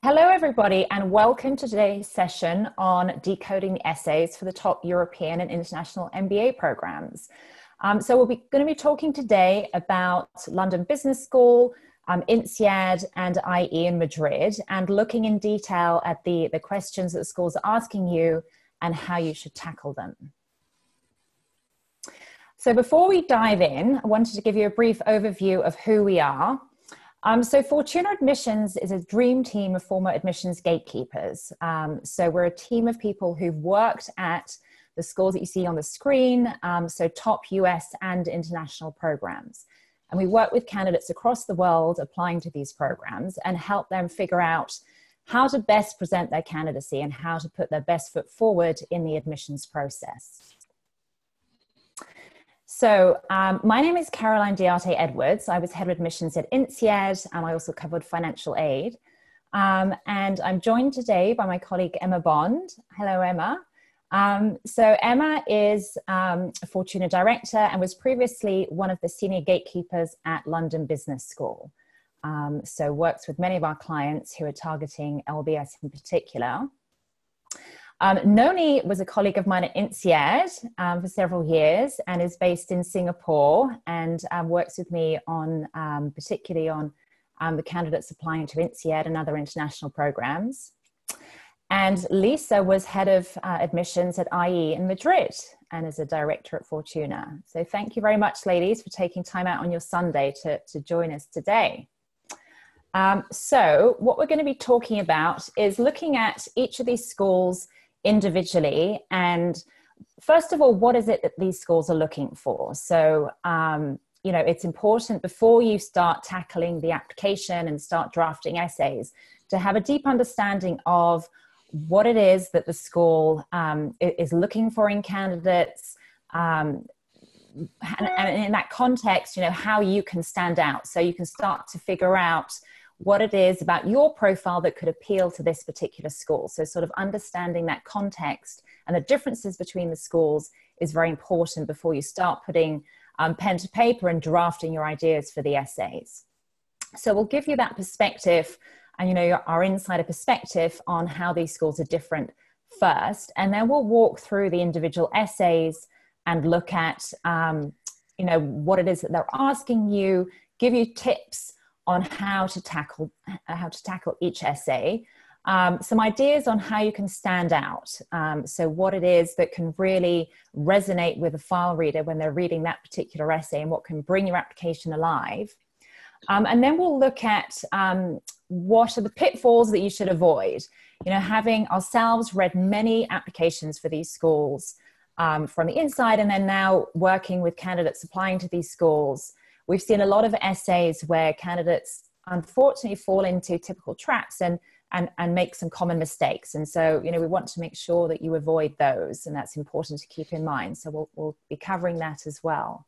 Hello, everybody, and welcome to today's session on decoding the essays for the top European and international MBA programs. So we're going to be talking today about London Business School, INSEAD, and IE Madrid, and looking in detail at the questions that the schools are asking you and how you should tackle them. So before we dive in, I wanted to give you a brief overview of who we are. So Fortuna Admissions is a dream team of former admissions gatekeepers. So we're a team of people who've worked at the schools that you see on the screen, so top US and international programs. And we work with candidates across the world applying to these programs and help them figure out how to best present their candidacy and how to put their best foot forward in the admissions process. So my name is Caroline Diarte Edwards. I was head of admissions at INSEAD, and I also covered financial aid. And I'm joined today by my colleague, Emma Bond. Hello, Emma. So Emma is a Fortuna director and was previously one of the senior gatekeepers at London Business School. So works with many of our clients who are targeting LBS in particular. Nonie was a colleague of mine at INSEAD for several years and is based in Singapore and works with me on particularly on the candidates applying to INSEAD and other international programs. And Lisa was head of admissions at IE in Madrid and is a director at Fortuna. So thank you very much, ladies, for taking time out on your Sunday to join us today. So what we're going to be talking about is looking at each of these schools individually, and first of all, what is it that these schools are looking for? So you know, it's important before you start tackling the application and start drafting essays to have a deep understanding of what it is that the school is looking for in candidates, and in that context, you know, how you can stand out, so you can start to figure out what it is about your profile that could appeal to this particular school. So sort of understanding that context and the differences between the schools is very important before you start putting pen to paper and drafting your ideas for the essays. So we'll give you that perspective and, you know, our insider perspective on how these schools are different first. And then we'll walk through the individual essays and look at, you know, what it is that they're asking you, give you tips on how to tackle each essay, some ideas on how you can stand out. So what it is that can really resonate with a file reader when they're reading that particular essay and what can bring your application alive. And then we'll look at what are the pitfalls that you should avoid. You know, having ourselves read many applications for these schools from the inside and then now working with candidates applying to these schools, we've seen a lot of essays where candidates unfortunately fall into typical traps and make some common mistakes. And so, you know, we want to make sure that you avoid those, and that's important to keep in mind. So we'll be covering that as well.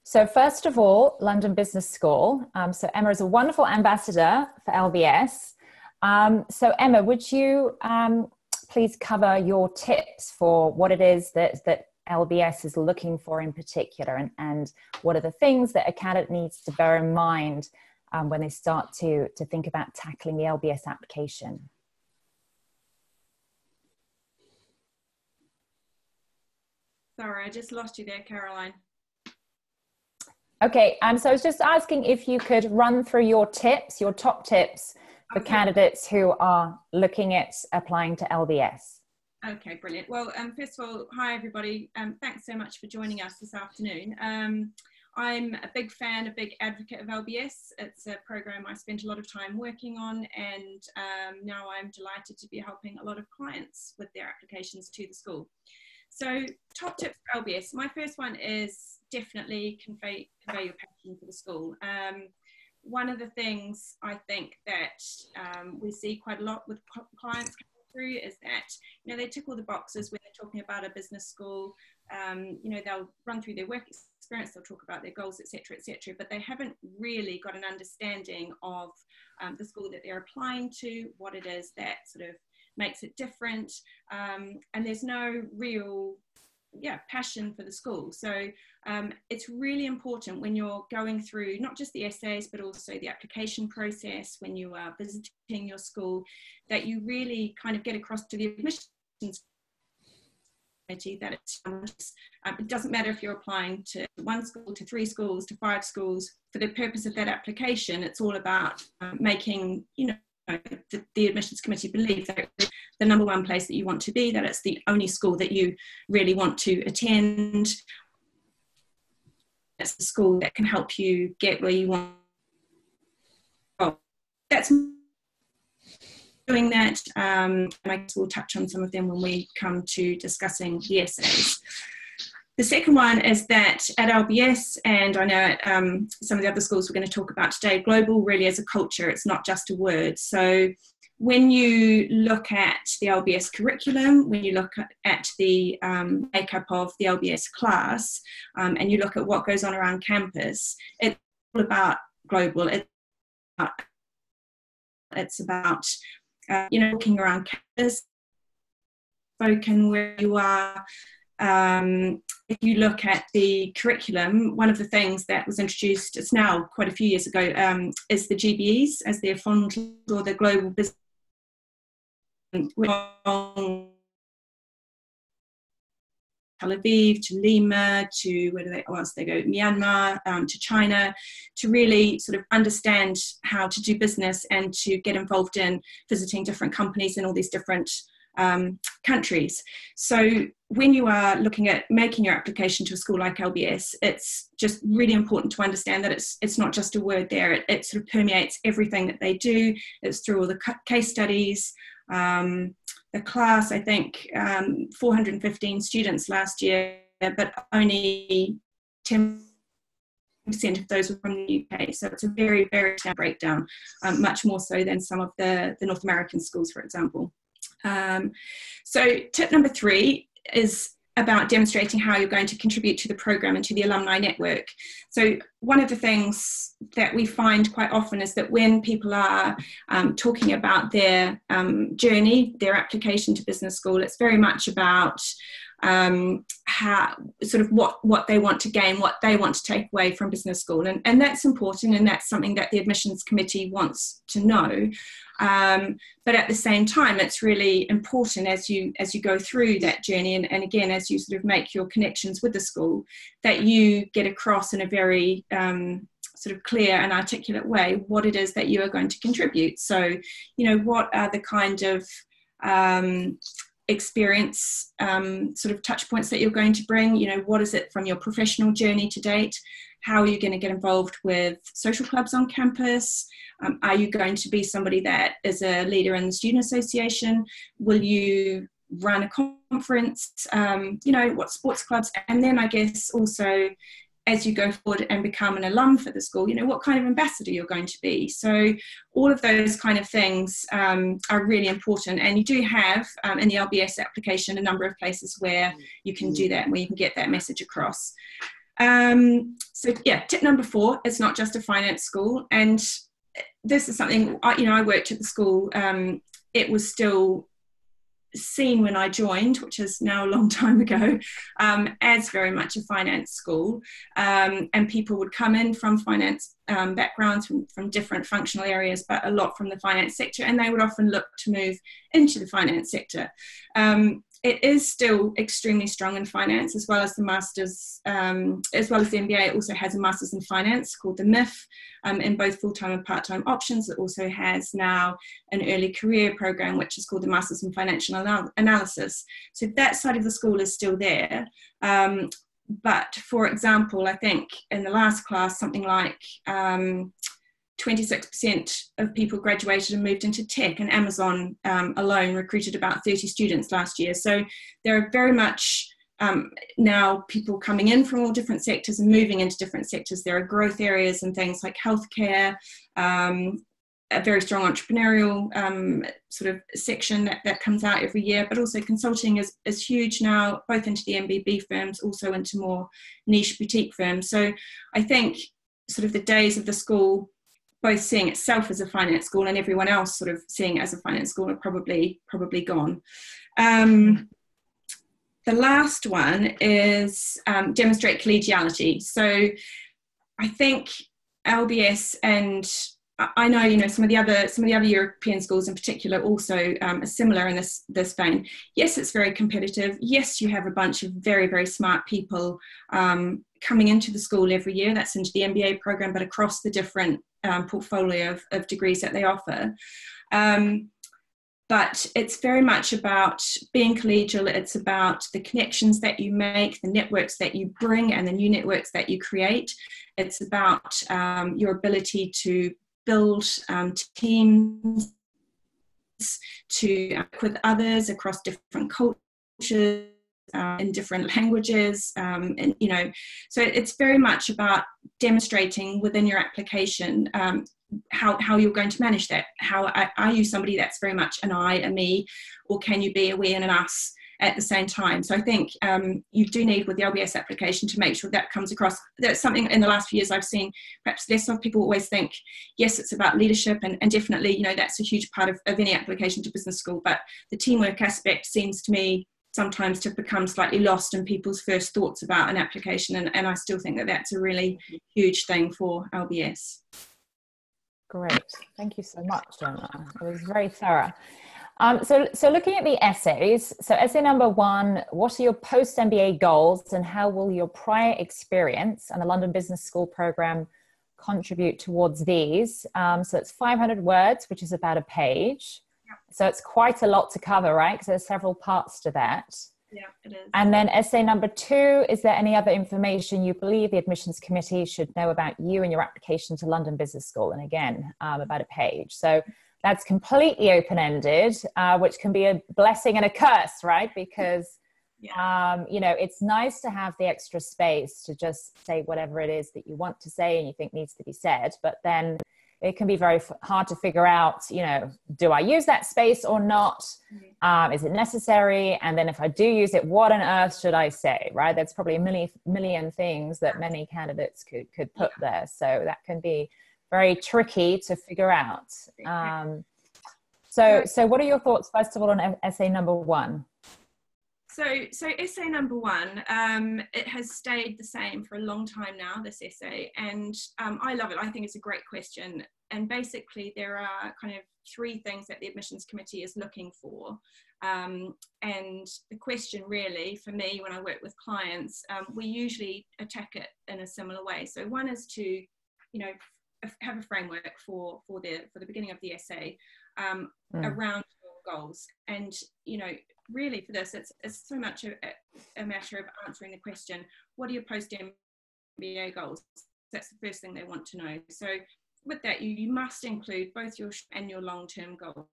So first of all, London Business School. So Emma is a wonderful ambassador for LBS. So Emma, would you please cover your tips for what it is that LBS is looking for in particular, and what are the things that a candidate needs to bear in mind when they start to think about tackling the LBS application? Sorry, I just lost you there, Caroline. Okay, so I was just asking if you could run through your tips, your top tips for candidates who are looking at applying to LBS. Okay, brilliant. Well, first of all, hi everybody. Thanks so much for joining us this afternoon. I'm a big fan, a big advocate of LBS. It's a program I spent a lot of time working on, and now I'm delighted to be helping a lot of clients with their applications to the school. So top tips for LBS. My first one is definitely convey your passion for the school. One of the things I think that we see quite a lot with clients through is that, you know, they tick all the boxes when they're talking about a business school. You know, they'll run through their work experience, they'll talk about their goals, etc., but they haven't really got an understanding of the school that they're applying to, what it is that sort of makes it different, and there's no real passion for the school. So it's really important when you're going through not just the essays, but also the application process, when you are visiting your school, that you really kind of get across to the admissions committee that it doesn't matter if you're applying to 1 school, to 3 schools, to 5 schools. For the purpose of that application, it's all about making, the admissions committee believe that it's the #1 place that you want to be, that it's the only school that you really want to attend. It's the school that can help you get where you want. Well, that's doing that, and I guess we'll touch on some of them when we come to discussing the essays. The second one is that at LBS, and I know at some of the other schools we're going to talk about today, global really is a culture, it's not just a word. So when you look at the LBS curriculum, when you look at the makeup of the LBS class, and you look at what goes on around campus, it's all about global. It's about walking around campus, spoken where you are. If you look at the curriculum, one of the things that was introduced, it's now quite a few years ago, is the GBEs, as they're fondly, or the global business. Tel Aviv, to Lima, to where else they go, Myanmar, to China, to really sort of understand how to do business and to get involved in visiting different companies in all these different countries. So when you are looking at making your application to a school like LBS, it's just really important to understand that it's not just a word there. It sort of permeates everything that they do. It's through all the case studies. The class, I think, 415 students last year, but only 10% of those were from the UK. So it's a very, very small breakdown, much more so than some of the North American schools, for example. So tip number 3 is about demonstrating how you're going to contribute to the program and to the alumni network. So one of the things that we find quite often is that when people are talking about their journey, their application to business school, it's very much about how sort of what they want to gain, what they want to take away from business school, and that's important, and that's something that the admissions committee wants to know. But at the same time, it's really important as you go through that journey, and again, as you sort of make your connections with the school, that you get across in a very sort of clear and articulate way what it is that you are going to contribute. So, what are the kind of experience sort of touch points that you're going to bring? What is it from your professional journey to date? How are you going to get involved with social clubs on campus? Are you going to be somebody that is a leader in the student association? Will you run a conference? What sports clubs? And then I guess also, as you go forward and become an alum for the school, what kind of ambassador you're going to be. So all of those kind of things are really important. And you do have in the LBS application a number of places where you can do that, where you can get that message across. So yeah, tip number 4, it's not just a finance school. And this is something, I worked at the school. It was still seen when I joined, which is now a long time ago, as very much a finance school, and people would come in from finance backgrounds, from different functional areas, but a lot from the finance sector, and they would often look to move into the finance sector. It is still extremely strong in finance, as well as the masters, as well as the MBA. It also has a masters in finance called the MIF, in both full-time and part-time options. It also has now an early career program, which is called the Masters in Financial Analysis. So that side of the school is still there. But for example, I think in the last class, something like 26% of people graduated and moved into tech, and Amazon alone recruited about 30 students last year. So there are very much now people coming in from all different sectors and moving into different sectors. There are growth areas and things like healthcare, a very strong entrepreneurial sort of section that comes out every year, but also consulting is huge now, both into the MBB firms, also into more niche boutique firms. So I think sort of the days of the school both seeing itself as a finance school and everyone else sort of seeing it as a finance school are probably gone. the last one is demonstrate collegiality. So I think LBS, and I know, you know, some of the other European schools in particular also are similar in this vein. Yes, it's very competitive. Yes, you have a bunch of very, very smart people coming into the school every year. That's into the MBA program, but across the different portfolio of degrees that they offer. But it's very much about being collegial. It's about the connections that you make, the networks that you bring, and the new networks that you create. It's about your ability to build teams, to work with others across different cultures, in different languages, and, you know, so it's very much about demonstrating within your application how you're going to manage that. How are you somebody that's very much an I, a me, or can you be a we and an us at the same time? So I think you do need, with the LBS application, to make sure that comes across. That's something in the last few years I've seen perhaps less of. People always think, yes, it's about leadership, and definitely, you know, that's a huge part of any application to business school, but the teamwork aspect seems to me sometimes to become slightly lost in people's first thoughts about an application, and I still think that that's a really huge thing for LBS. Great, thank you so much, Gemma. It was very thorough. So looking at the essays, so essay number 1, what are your post-MBA goals, and how will your prior experience and the London Business School program contribute towards these? So it's 500 words, which is about a page. Yep. So it's quite a lot to cover, right? Because there's several parts to that. Yeah, it is. And then essay number 2, is there any other information you believe the admissions committee should know about you and your application to London Business School? And again, about a page. So that's completely open-ended, which can be a blessing and a curse, right? Because, yeah. You know, it's nice to have the extra space to just say whatever it is that you want to say and you think needs to be said. But then it can be very hard to figure out, you know, do I use that space or not? Is it necessary? And then if I do use it, what on earth should I say, right? That's probably a million things that many candidates could put there. So that can be very tricky to figure out. So what are your thoughts, first of all, on essay number 1? So essay number 1, it has stayed the same for a long time now, this essay, and I love it. I think it's a great question. And basically there are kind of 3 things that the admissions committee is looking for. And the question really, for me, when I work with clients, we usually attack it in a similar way. So one is to, you know, have a framework for the beginning of the essay around your goals. And, you know, really for this, it's so much a matter of answering the question, what are your post-MBA goals? That's the first thing they want to know. So with that, you must include both your short and your long-term goals.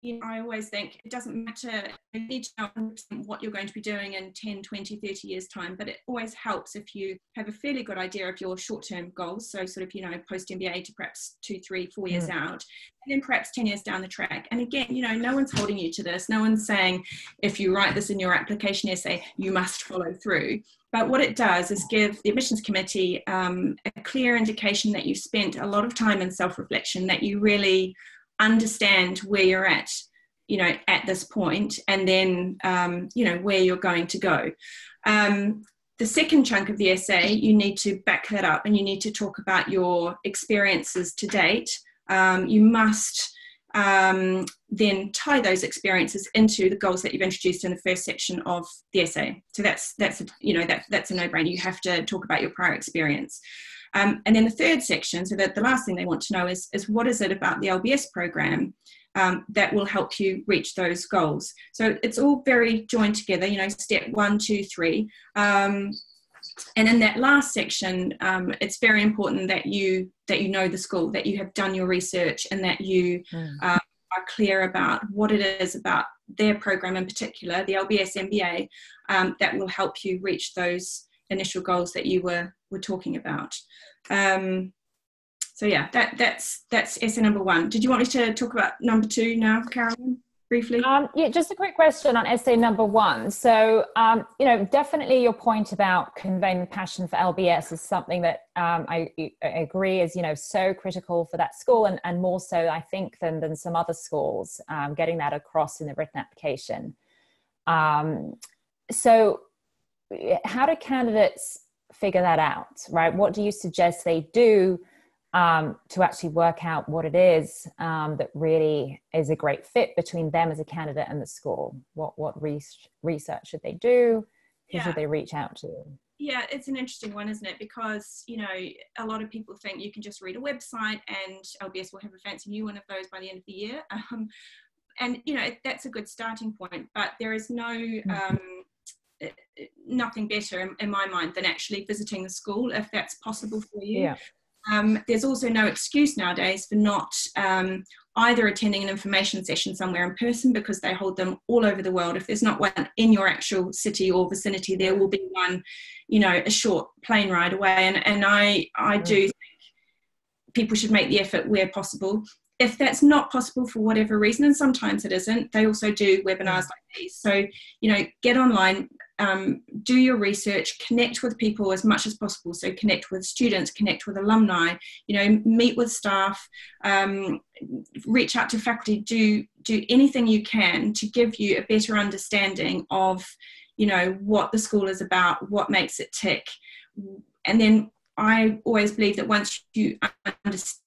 You know, I always think it doesn't matter, you need to know what you're going to be doing in 10, 20, 30 years time, but it always helps if you have a fairly good idea of your short-term goals. So sort of, you know, post-MBA to perhaps 2, 3, 4 years out, and then perhaps 10 years down the track. And again, you know, no one's holding you to this. No one's saying, if you write this in your application essay, you must follow through. But what it does is give the admissions committee a clear indication that you've spent a lot of time in self-reflection, that you really understand where you're at, you know, at this point, and then, you know, where you're going to go. The second chunk of the essay, you need to back that up, and you need to talk about your experiences to date. You must then tie those experiences into the goals that you've introduced in the first section of the essay. So that's you know, that's a no-brainer. You have to talk about your prior experience. And then the third section, so that the last thing they want to know is what is it about the LBS program that will help you reach those goals. So it's all very joined together, you know, step 1, 2, 3. And in that last section, it's very important that you know the school, that you have done your research, and that you are clear about what it is about their program in particular, the LBS MBA, that will help you reach those initial goals that you were talking about. So yeah, that's essay number 1. Did you want me to talk about number 2 now, Carolyn, briefly? Yeah, just a quick question on essay number 1. So, you know, definitely your point about conveying the passion for LBS is something that I agree is, you know, so critical for that school, and more so, I think, than some other schools, getting that across in the written application. So how do candidates figure that out, right? What do you suggest they do to actually work out what it is that really is a great fit between them as a candidate and the school? What research should they do? Who should they reach out to? Yeah, it's an interesting one, isn't it? Because, you know, a lot of people think you can just read a website and LBS will have a fancy new one of those by the end of the year. And, you know, that's a good starting point, but there is nothing better in my mind than actually visiting the school if that's possible for you. Yeah. There's also no excuse nowadays for not either attending an information session somewhere in person, because they hold them all over the world. If there's not one in your actual city or vicinity, there will be one, you know, a short plane ride away. And I do think people should make the effort where possible. If that's not possible for whatever reason, and sometimes it isn't, they also do webinars like these. So, you know, get online, do your research, connect with people as much as possible. So connect with students, connect with alumni, you know, meet with staff, reach out to faculty, do anything you can to give you a better understanding of, you know, what the school is about, what makes it tick. And then I always believe that once you understand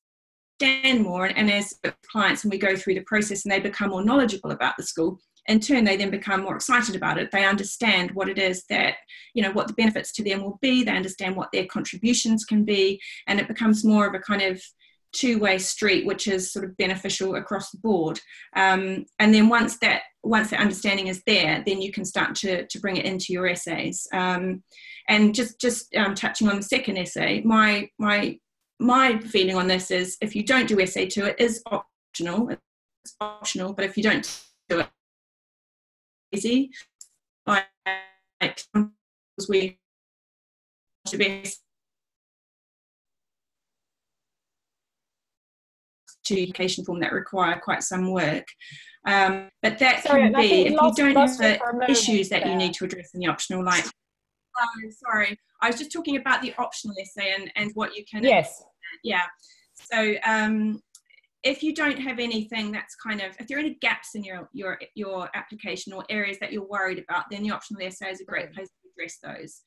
more, and as clients and we go through the process and they become more knowledgeable about the school, in turn they then become more excited about it. They understand what it is that, you know, what the benefits to them will be, they understand what their contributions can be, and it becomes more of a kind of two-way street, which is sort of beneficial across the board. And then once that understanding is there, then you can start to bring it into your essays. And just touching on the second essay, my feeling on this is, if you don't do essay 2, it is optional. It's optional, but if you don't do it, easy. Like we to be to education form that require quite some work. But that can be, if you don't have the issues that you need to address in the optional, like, sorry, I was just talking about the optional essay and what you can. Yes. Yeah. So if you don't have anything that's kind of, if there are any gaps in your application or areas that you're worried about, then the optional essay is a great place to address those.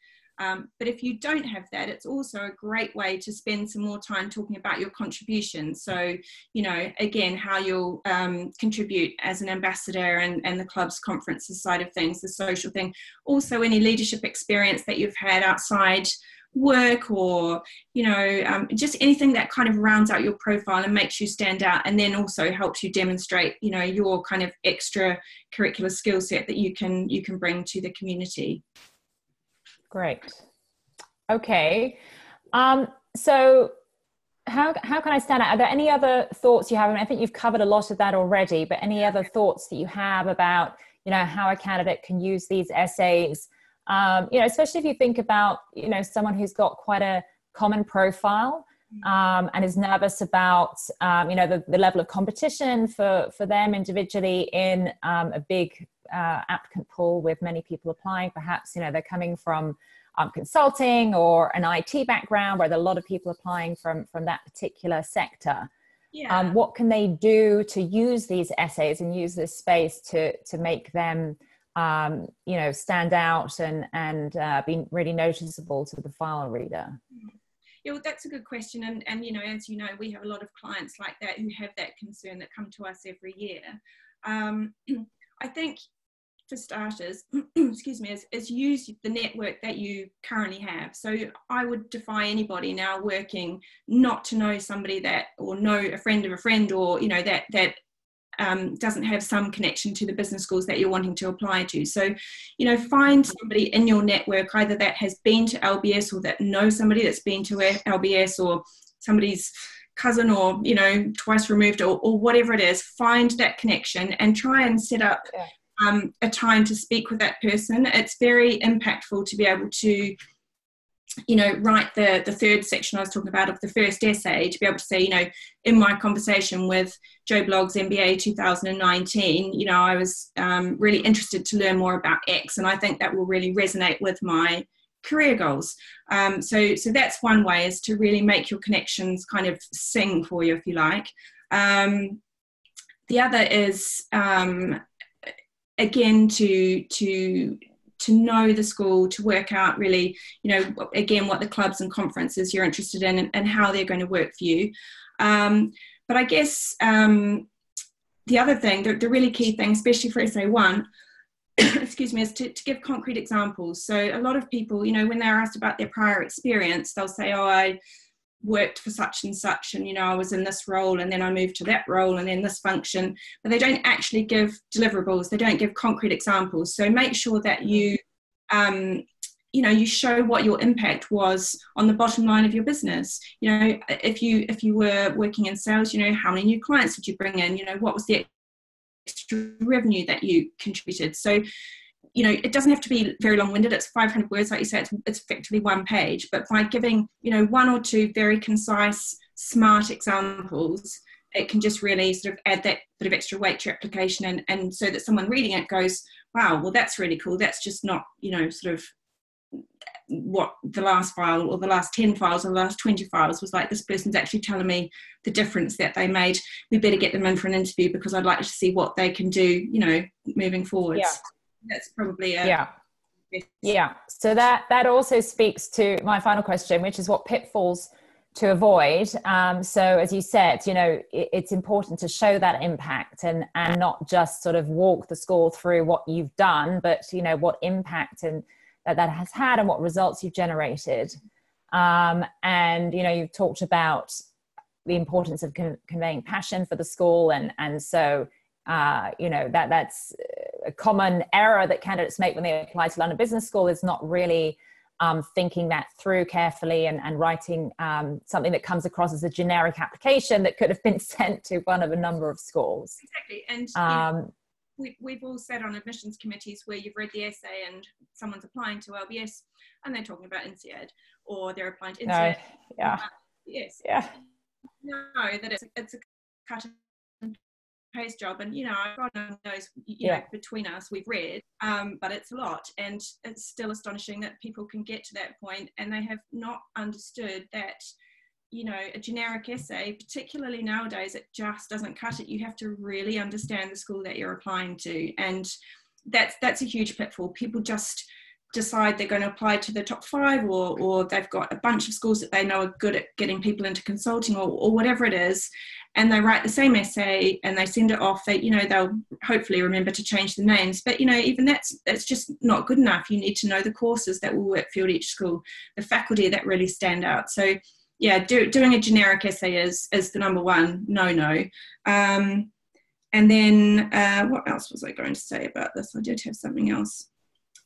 But if you don't have that, it's also a great way to spend some more time talking about your contribution. So, you know, again, how you'll contribute as an ambassador and the club's conferences side of things, the social thing. Also, any leadership experience that you've had outside work, or, you know, just anything that kind of rounds out your profile and makes you stand out, and then also helps you demonstrate, you know, your kind of extra curricular skill set that you can bring to the community. Great. Okay. So how can I stand out? Are there any other thoughts you have? I mean, I think you've covered a lot of that already, but any other thoughts that you have about, you know, how a candidate can use these essays? You know, especially if you think about, you know, someone who's got quite a common profile and is nervous about, you know, the level of competition for them individually in a big applicant pool with many people applying. Perhaps, you know, they're coming from consulting or an IT background where there are a lot of people applying from that particular sector. Yeah. What can they do to use these essays and use this space to make them you know, stand out and be really noticeable to the file reader? Yeah, well, that's a good question. And, you know, as you know, we have a lot of clients like that who have that concern that come to us every year. I think, for starters, excuse me, is use the network that you currently have. So I would defy anybody now working not to know somebody that, or know a friend of a friend, or, you know, that doesn't have some connection to the business schools that you're wanting to apply to. So, you know, find somebody in your network, either that has been to LBS or that knows somebody that's been to LBS, or somebody's cousin, or, you know, twice removed, or whatever it is. Find that connection and try and set up a time to speak with that person. It's very impactful to be able to, you know, write the third section I was talking about of the first essay, to be able to say, you know, in my conversation with Joe Blogg's MBA 2019, you know, I was really interested to learn more about X, and I think that will really resonate with my career goals. So that's one way, is to really make your connections kind of sing for you, if you like. The other is again, to know the school, to work out really, again, what the clubs and conferences you're interested in and how they're going to work for you. But I guess the other thing, the really key thing, especially for SA1, excuse me, is to give concrete examples. So a lot of people, when they're asked about their prior experience, they'll say, oh, I worked for such and such, and I was in this role, and then I moved to that role, and then this function, but they don't actually give deliverables. They don't give concrete examples. So make sure that you you show what your impact was on the bottom line of your business. If you were working in sales, how many new clients did you bring in? What was the extra revenue that you contributed? So it doesn't have to be very long-winded. It's 500 words, like you said. It's effectively one page. But by giving, one or two very concise, smart examples, it can just really sort of add that bit of extra weight to your application, and so that someone reading it goes, wow, well, that's really cool. That's just not, sort of what the last file or the last 10 files or the last 20 files was like. This person's actually telling me the difference that they made. We better get them in for an interview because I'd like to see what they can do, moving forwards. Yeah. That's probably yeah. So that also speaks to my final question, which is what pitfalls to avoid. So as you said, it's important to show that impact and not just sort of walk the school through what you've done, but what impact and that has had and what results you've generated. And you've talked about the importance of conveying passion for the school, and so that's a common error that candidates make when they apply to London Business School, is not really thinking that through carefully and writing something that comes across as a generic application that could have been sent to one of a number of schools. Exactly. And we've all sat on admissions committees where you've read the essay and someone's applying to LBS and they're talking about INSEAD, or they're applying to INSEAD. Yes. Yeah. No, that it's a cut and paste job, and God knows, between us we've read, but it's a lot, and it's still astonishing that people can get to that point and they have not understood that a generic essay, particularly nowadays, it just doesn't cut it. You have to really understand the school that you're applying to, and that's a huge pitfall. People just decide they're going to apply to the top 5, or they've got a bunch of schools that they know are good at getting people into consulting, or whatever it is, and they write the same essay and they send it off. They'll hopefully remember to change the names, but even that's just not good enough. You need to know the courses that will work for each school, the faculty that really stand out. So doing a generic essay is the number one no. And then what else was I going to say about this? I did have something else.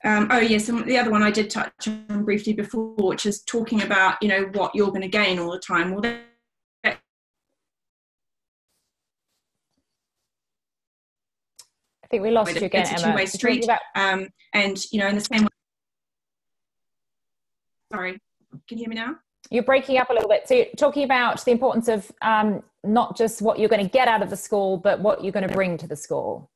And the other one I did touch on briefly before, which is talking about, what you're going to gain all the time. Well, I think we lost you again, Emma. It's a two-way street. And, in the same way. Sorry, can you hear me now? You're breaking up a little bit. So you're talking about the importance of not just what you're going to get out of the school, but what you're going to bring to the school.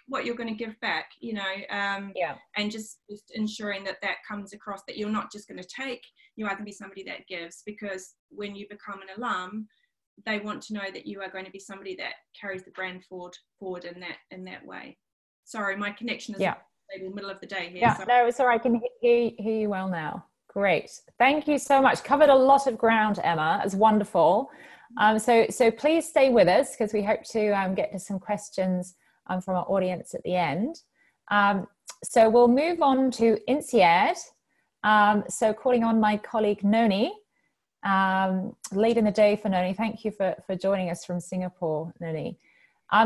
What you're going to give back, and just ensuring that comes across, that you're not just going to take, you are going to be somebody that gives, because when you become an alum, they want to know that you are going to be somebody that carries the brand forward in that way. Sorry, my connection is in the middle of the day here. Yeah, no, it's all right. I can hear you well now. Great. Thank you so much. Covered a lot of ground, Emma. It's wonderful. So please stay with us, because we hope to get to some questions from our audience at the end. So we'll move on to INSEAD. So calling on my colleague Nonie, leading the day for Nonie. Thank you for joining us from Singapore, Nonie.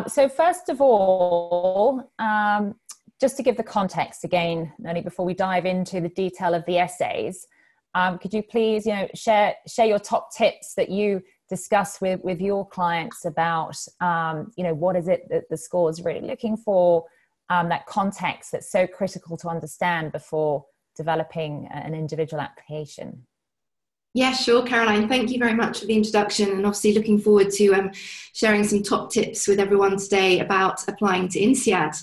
So first of all, just to give the context again, Nonie, before we dive into the detail of the essays, could you please, share your top tips that you discuss with your clients about, what is it that the school is really looking for, that context that's so critical to understand before developing an individual application? Yeah, sure, Caroline. Thank you very much for the introduction, and obviously looking forward to sharing some top tips with everyone today about applying to INSEAD.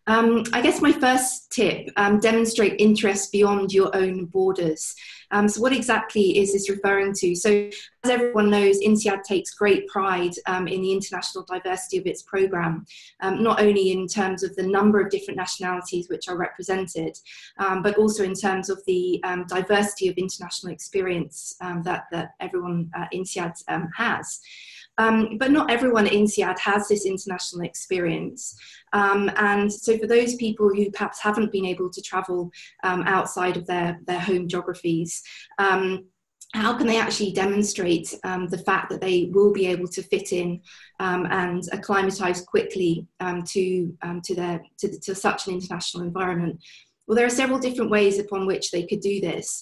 I guess my first tip, demonstrate interest beyond your own borders. So what exactly is this referring to? So as everyone knows, INSEAD takes great pride in the international diversity of its programme, not only in terms of the number of different nationalities which are represented, but also in terms of the diversity of international experience that everyone at INSEAD has. But not everyone at INSEAD has this international experience. And so for those people who perhaps haven't been able to travel outside of their home geographies, how can they actually demonstrate the fact that they will be able to fit in and acclimatise quickly to such an international environment? Well, there are several different ways upon which they could do this.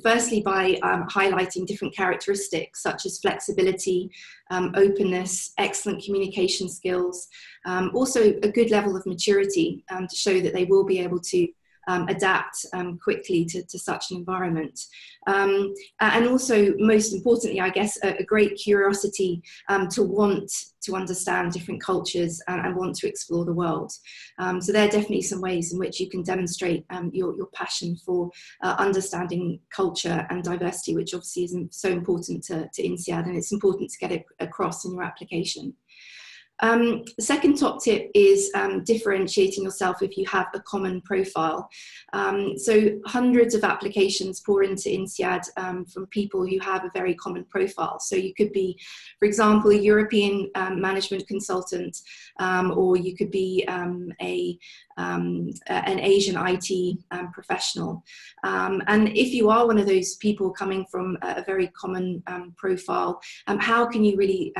Firstly, by highlighting different characteristics such as flexibility, openness, excellent communication skills, also a good level of maturity to show that they will be able to adapt quickly to such an environment. And also, most importantly, I guess, a great curiosity to want to understand different cultures and want to explore the world. So there are definitely some ways in which you can demonstrate your passion for understanding culture and diversity, which obviously is so important to INSEAD, and it's important to get it across in your application. The second top tip is differentiating yourself if you have a common profile. So hundreds of applications pour into INSEAD from people who have a very common profile. So you could be, for example, a European management consultant, or you could be an Asian IT professional. And if you are one of those people coming from a very common profile, how can you really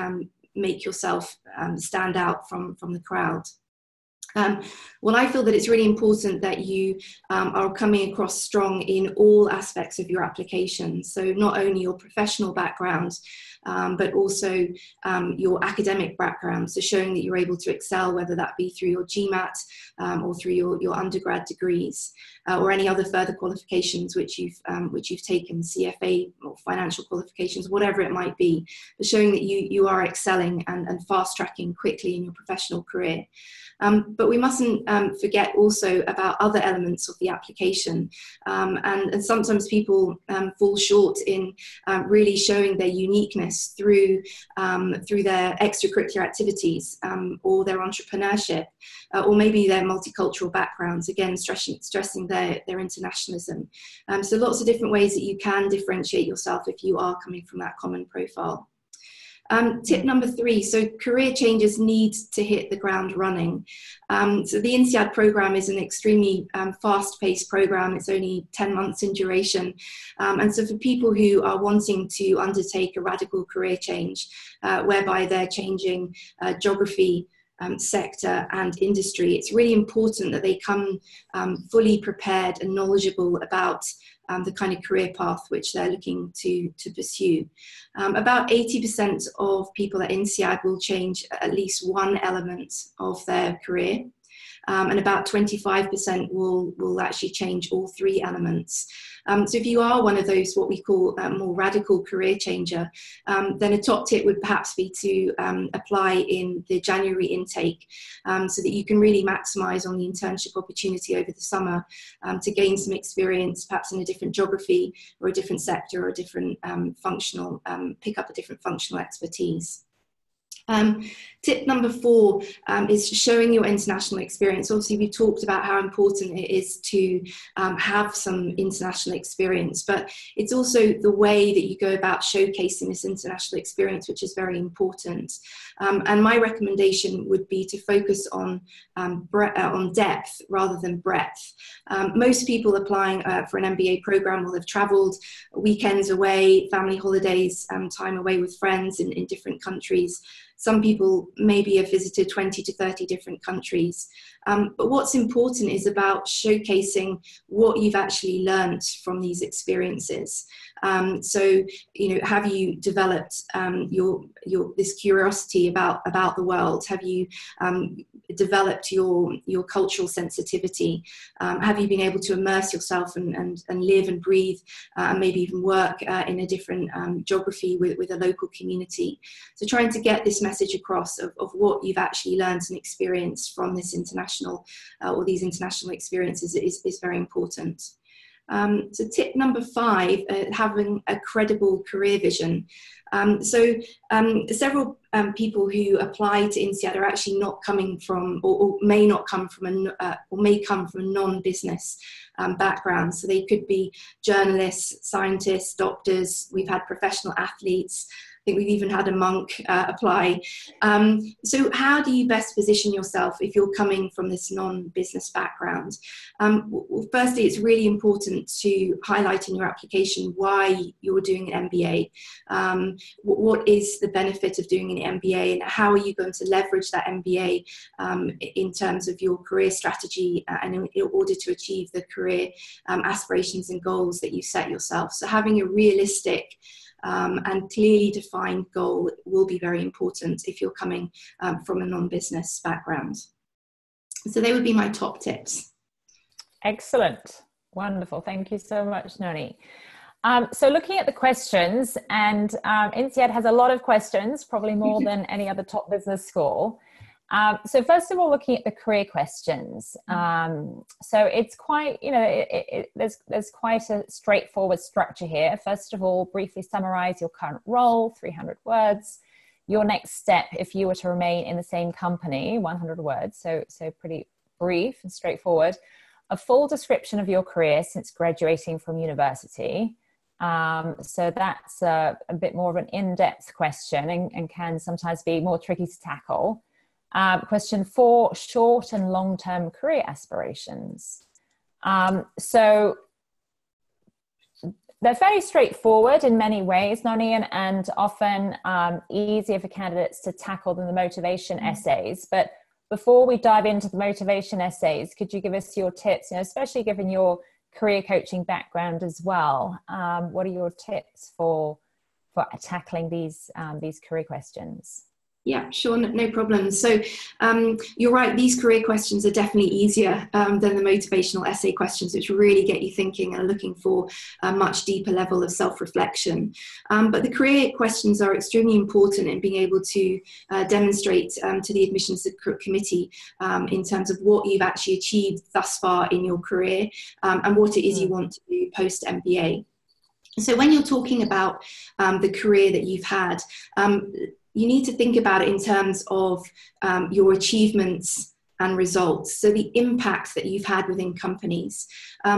make yourself stand out from the crowd? Well, I feel that it's really important that you are coming across strong in all aspects of your application. So not only your professional background, but also your academic background. So showing that you're able to excel, whether that be through your GMAT or through your undergrad degrees or any other further qualifications which you've taken, CFA or financial qualifications, whatever it might be, but showing that you are excelling and fast tracking quickly in your professional career. But we mustn't forget also about other elements of the application. And sometimes people fall short in really showing their uniqueness through their extracurricular activities or their entrepreneurship, or maybe their multicultural backgrounds, again, stressing their internationalism. So lots of different ways that you can differentiate yourself if you are coming from that common profile. Tip number 3, so career changers need to hit the ground running. So the INSEAD program is an extremely fast-paced program. It's only 10 months in duration. And so for people who are wanting to undertake a radical career change, whereby they're changing geography, sector and industry, it's really important that they come fully prepared and knowledgeable about the kind of career path which they're looking to pursue. About 80% of people at INSEAD will change at least one element of their career, and about 25% will actually change all 3 elements. So if you are one of those, what we call more radical career changer, then a top tip would perhaps be to apply in the January intake, so that you can really maximise on the internship opportunity over the summer to gain some experience, perhaps in a different geography or a different sector or a different pick up a different functional expertise. Tip number 4 is showing your international experience. Obviously, we talked about how important it is to have some international experience, but it's also the way that you go about showcasing this international experience, which is very important. And my recommendation would be to focus on depth rather than breadth. Most people applying for an MBA program will have travelled weekends away, family holidays, time away with friends in different countries. Some people maybe have visited 20 to 30 different countries. But what's important is about showcasing what you've actually learned from these experiences. So, have you developed this curiosity about the world? Have you developed your cultural sensitivity? Have you been able to immerse yourself and live and breathe and maybe even work in a different geography with a local community? So trying to get this message across of what you've actually learned and experienced from this international or these international experiences is very important. So tip number 5, having a credible career vision. Several people who apply to INSEAD are actually not coming from, or may not come from or may come from a non-business background. So they could be journalists, scientists, doctors. We've had professional athletes. I think we've even had a monk apply. So how do you best position yourself if you're coming from this non-business background? Well, firstly, it's really important to highlight in your application why you're doing an MBA. What is the benefit of doing an MBA, and how are you going to leverage that MBA in terms of your career strategy and in order to achieve the career aspirations and goals that you set yourself? So having a realistic and clearly defined goal will be very important if you're coming from a non-business background. So they would be my top tips. Excellent. Wonderful. Thank you so much, Nonie. So looking at the questions, and INSEAD has a lot of questions, probably more than any other top business school. So first of all, looking at the career questions. So it's quite, there's quite a straightforward structure here. First of all, briefly summarize your current role, 300 words. Your next step, if you were to remain in the same company, 100 words. So pretty brief and straightforward. A full description of your career since graduating from university. So that's a bit more of an in-depth question and can sometimes be more tricky to tackle. Question 4, short and long-term career aspirations. So they're very straightforward in many ways, Nonie, and often easier for candidates to tackle than the motivation essays. But before we dive into the motivation essays, could you give us your tips, especially given your career coaching background as well? What are your tips for tackling these career questions? Yeah, sure, no problem. So you're right, these career questions are definitely easier than the motivational essay questions, which really get you thinking and looking for a much deeper level of self-reflection. But the career questions are extremely important in being able to demonstrate to the admissions committee in terms of what you've actually achieved thus far in your career and what it is you want to do post-MBA. So when you're talking about the career that you've had, you need to think about it in terms of your achievements and results. So the impact that you've had within companies.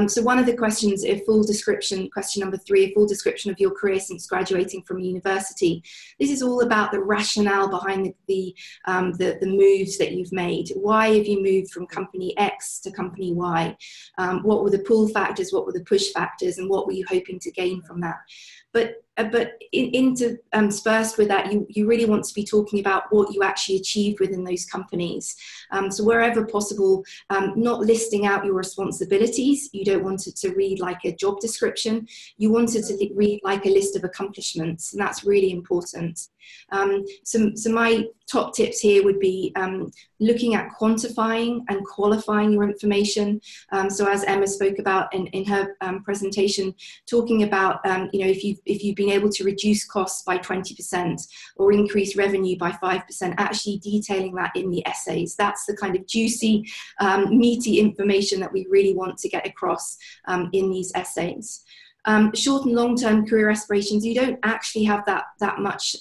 So one of the questions, a full description, question number 3, a full description of your career since graduating from university. This is all about the rationale behind the moves that you've made. Why have you moved from company X to company Y? What were the pull factors? What were the push factors? And what were you hoping to gain from that? But interspersed with that, you really want to be talking about what you actually achieved within those companies. So wherever possible, not listing out your responsibilities. You don't want it to read like a job description. You want it to read like a list of accomplishments, and that's really important. So my top tips here would be looking at quantifying and qualifying your information. So as Emma spoke about in her presentation, talking about if you've been able to reduce costs by 20% or increase revenue by 5%, actually detailing that in the essays. That's the kind of juicy, meaty information that we really want to get across in these essays. Short and long-term career aspirations, you don't actually have that much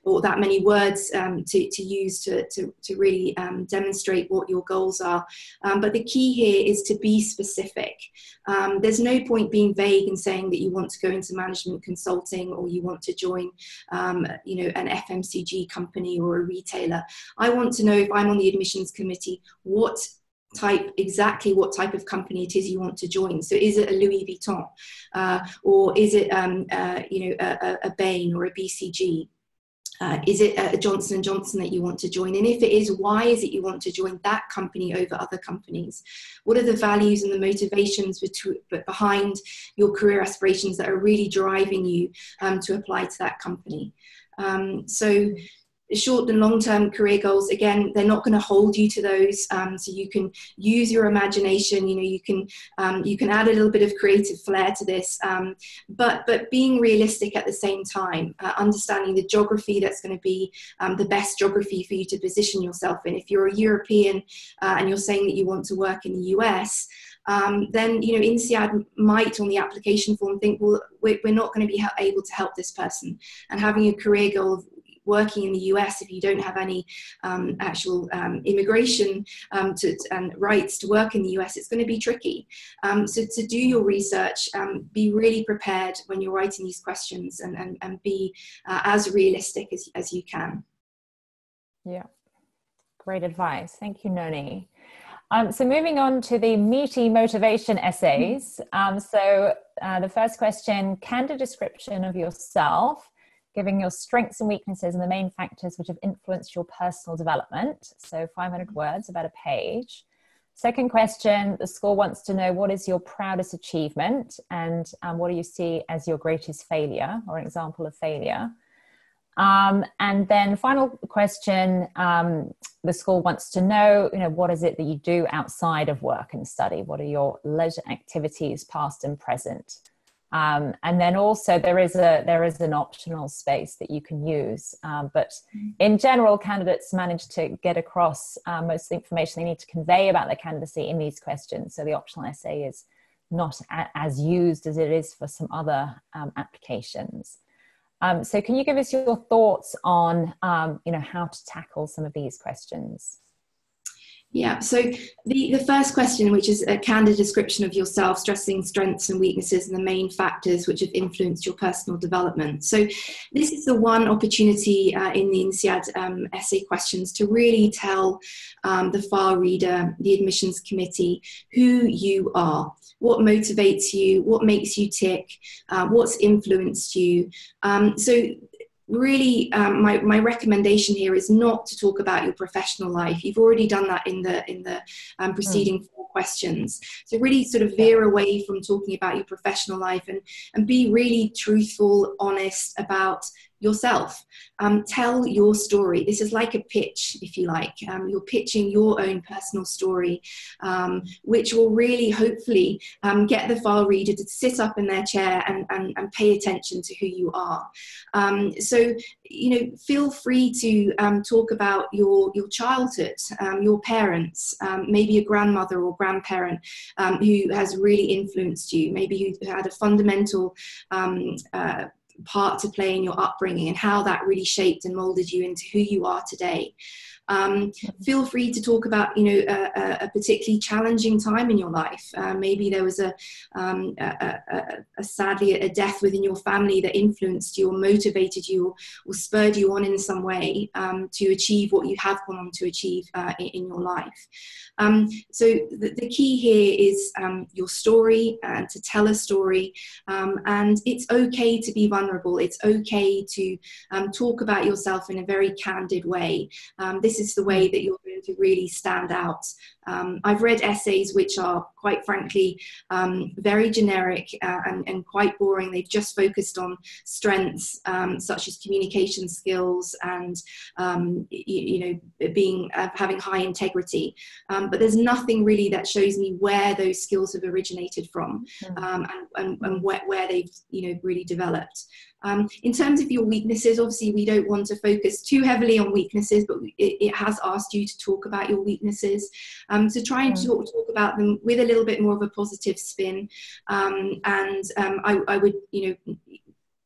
or that many words to use to really demonstrate what your goals are. But the key here is to be specific. There's no point being vague and saying that you want to go into management consulting or you want to join an FMCG company or a retailer. I want to know, if I'm on the admissions committee, exactly what type of company it is you want to join. So is it a Louis Vuitton or is it a Bain or a BCG? Is it a Johnson & Johnson that you want to join? And if it is, why is it you want to join that company over other companies? What are the values and the motivations behind your career aspirations that are really driving you to apply to that company? So short and long-term career goals, again, they're not going to hold you to those. So you can use your imagination. You can add a little bit of creative flair to this, but being realistic at the same time, understanding the geography that's going to be the best geography for you to position yourself in. If you're a European and you're saying that you want to work in the US, then INSEAD might on the application form think, well, we're not going to be able to help this person, and having a career goal of working in the US, if you don't have any actual immigration and rights to work in the US, it's going to be tricky. So to do your research, be really prepared when you're writing these questions, and be as realistic as you can. Yeah, great advice. Thank you, Nonie. So moving on to the meaty motivation essays. The first question, candid description of yourself, giving your strengths and weaknesses and the main factors which have influenced your personal development. So 500 words, about a page. Second question, the school wants to know, what is your proudest achievement, and what do you see as your greatest failure or an example of failure? And then final question, the school wants to know, what is it that you do outside of work and study? What are your leisure activities, past and present? And then also there is an optional space that you can use. But in general, candidates manage to get across most of the information they need to convey about their candidacy in these questions. So the optional essay is not as used as it is for some other applications. So can you give us your thoughts on, how to tackle some of these questions? Yeah, so the first question, which is a candid description of yourself, stressing strengths and weaknesses and the main factors which have influenced your personal development. So this is the one opportunity in the INSEAD essay questions to really tell the file reader, the admissions committee, who you are, what motivates you, what makes you tick, what's influenced you. So really, my recommendation here is not to talk about your professional life. You've already done that in the preceding 4 questions. So really sort of veer away from talking about your professional life, and be really truthful, honest about yourself. Tell your story. This is like a pitch, if you like. You're pitching your own personal story, which will really hopefully get the file reader to sit up in their chair and pay attention to who you are. So, feel free to talk about your childhood, your parents, maybe a grandmother or grandparent who has really influenced you, maybe who had a fundamental part to play in your upbringing, and how that really shaped and molded you into who you are today. Feel free to talk about, a particularly challenging time in your life. Maybe there was sadly a death within your family that influenced you or motivated you or spurred you on in some way to achieve what you have gone on to achieve in your life. So the key here is your story, and to tell a story. And it's okay to be vulnerable. It's okay to talk about yourself in a very candid way. This is the way that you're going to really stand out. I've read essays which are, quite frankly, very generic and quite boring. They've just focused on strengths such as communication skills and having high integrity. But there's nothing really that shows me where those skills have originated from, and where they've really developed. In terms of your weaknesses, obviously we don't want to focus too heavily on weaknesses, but it has asked you to talk about your weaknesses. So try and talk about them with a little bit more of a positive spin. I would,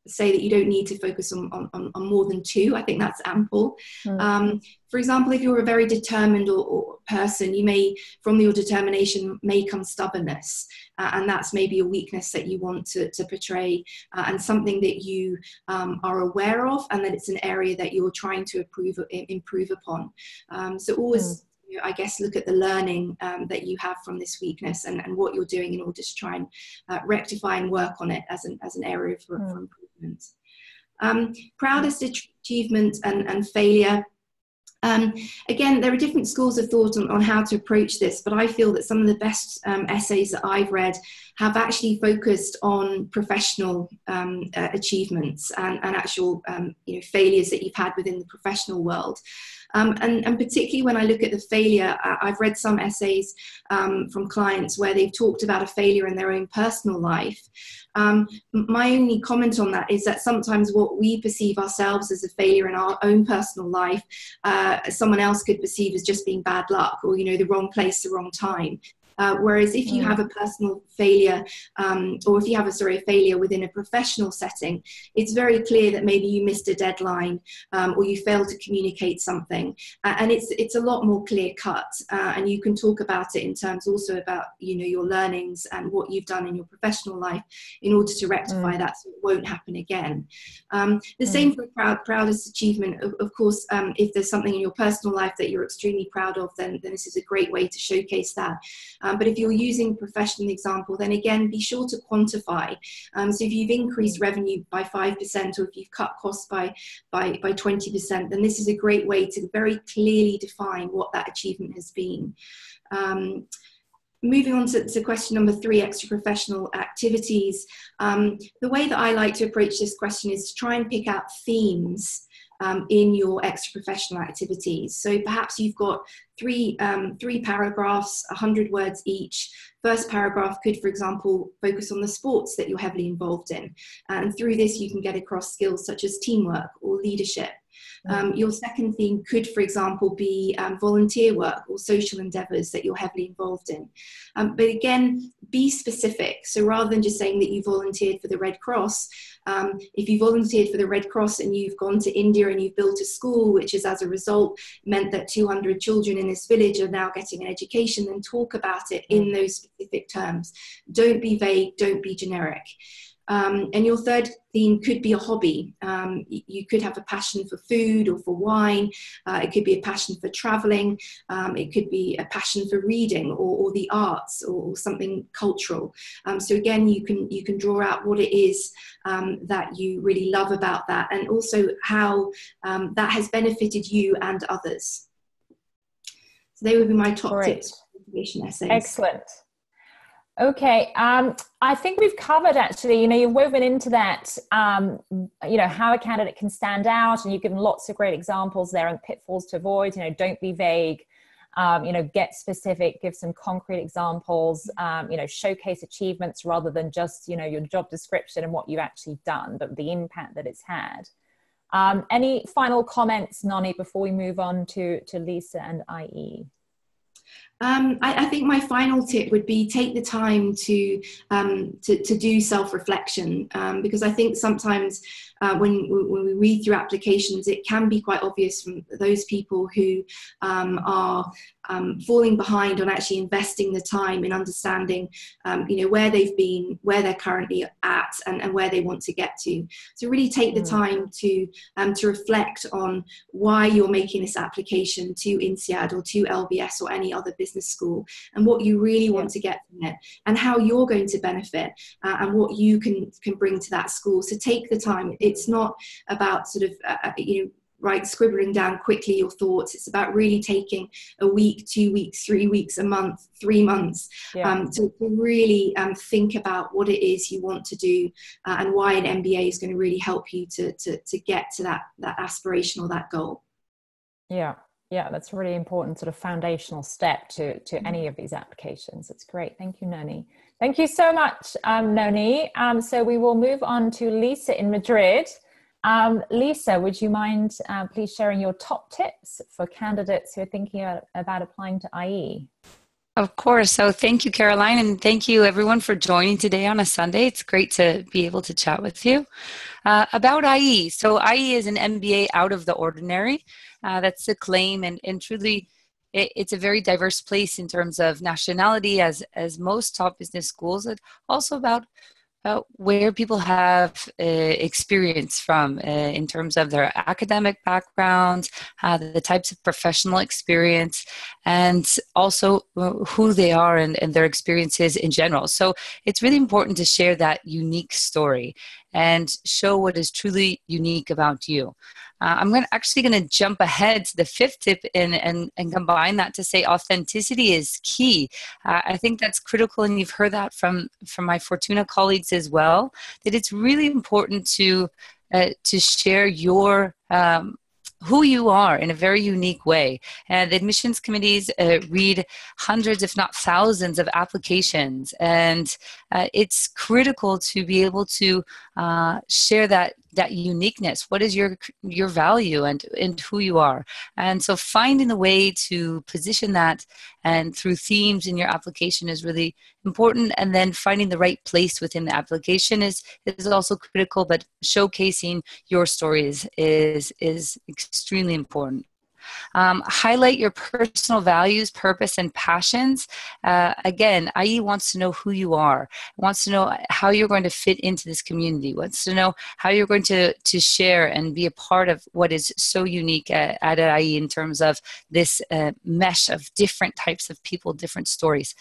say that you don't need to focus on more than 2. I think that's ample. For example, if you're a very determined or person, you may, from your determination, may come stubbornness, and that's maybe a weakness that you want to portray, and something that you are aware of, and that it's an area that you're trying to improve upon. So always, I guess, look at the learning that you have from this weakness, and what you're doing in order to try and rectify and work on it as an area for improvement. Proudest achievement and failure. Again, there are different schools of thought on how to approach this, but I feel that some of the best essays that I've read have actually focused on professional achievements and actual failures that you've had within the professional world. And particularly when I look at the failure, I've read some essays from clients where they've talked about a failure in their own personal life. My only comment on that is that sometimes what we perceive ourselves as a failure in our own personal life, someone else could perceive as just being bad luck, or, the wrong place, the wrong time. Whereas if you have a personal failure, or if you have a failure within a professional setting, it's very clear that maybe you missed a deadline, or you failed to communicate something, and it's a lot more clear cut, and you can talk about it in terms also about your learnings and what you've done in your professional life in order to rectify that, so it won't happen again. The same for proudest achievement. Of course, if there's something in your personal life that you're extremely proud of, then this is a great way to showcase that. But if you're using professional example, then again, be sure to quantify. So if you've increased revenue by 5%, or if you've cut costs by 20%, then this is a great way to very clearly define what that achievement has been. Moving on to question number 3, extra professional activities. The way that I like to approach this question is to try and pick out themes in your extra professional activities. So perhaps you've got three paragraphs, 100 words each. First paragraph could, for example, focus on the sports that you're heavily involved in. And through this, you can get across skills such as teamwork or leadership. Your second theme could, for example, be volunteer work or social endeavours that you're heavily involved in. But again, be specific. So rather than just saying that you volunteered for the Red Cross, if you volunteered for the Red Cross and you've gone to India and you've built a school, which has as a result meant that 200 children in this village are now getting an education, then talk about it in those specific terms. Don't be vague, don't be generic. And your third theme could be a hobby. You could have a passion for food or for wine. It could be a passion for traveling. It could be a passion for reading or the arts or something cultural. So again, you can draw out what it is that you really love about that, and also how that has benefited you and others. So they would be my top tips for motivation essays. Excellent. Okay, I think we've covered actually, you've woven into that, how a candidate can stand out, and you've given lots of great examples there and pitfalls to avoid. Don't be vague, get specific, give some concrete examples, showcase achievements rather than just, your job description and what you've actually done, but the impact that it's had. Any final comments, Nonie, before we move on to Lisa and IE? I think my final tip would be take the time to do self-reflection, because I think sometimes when we read through applications, it can be quite obvious from those people who are falling behind on actually investing the time in understanding where they've been, where they're currently at, and where they want to get to. So really take the time to reflect on why you're making this application to INSEAD or to LBS or any other business school, and what you really want to get from it, and how you're going to benefit, and what you can bring to that school. So take the time. It's not about sort of scribbling down quickly your thoughts. It's about really taking a week, 2 weeks, 3 weeks, a month, 3 months to really think about what it is you want to do, and why an MBA is going to really help you to get to that aspiration or that goal. Yeah, that's a really important sort of foundational step to any of these applications. That's great. Thank you, Nonie. Thank you so much, Nonie. So we will move on to Lisa in Madrid. Lisa, would you mind please sharing your top tips for candidates who are thinking about applying to IE? Of course. So thank you, Caroline, and thank you everyone for joining today on a Sunday. It's great to be able to chat with you. About IE. So IE is an MBA out of the ordinary. That's the claim, and truly it's a very diverse place in terms of nationality, as most top business schools, and also about where people have experience from in terms of their academic backgrounds, the types of professional experience, and also who they are and their experiences in general. So it's really important to share that unique story and show what is truly unique about you. I'm actually going to jump ahead to the fifth tip and combine that to say authenticity is key. I think that's critical, and you've heard that from my Fortuna colleagues as well, that it's really important to share your who you are in a very unique way. And the admissions committees read hundreds, if not thousands, of applications. And it's critical to be able to share that uniqueness. What is your value and who you are? And so finding a way to position that and through themes in your application is really important. And then finding the right place within the application is also critical, but showcasing your stories is extremely important. Highlight your personal values, purpose, and passions. Again, IE wants to know who you are, wants to know how you're going to fit into this community, wants to know how you're going to share and be a part of what is so unique at IE in terms of this mesh of different types of people, different stories.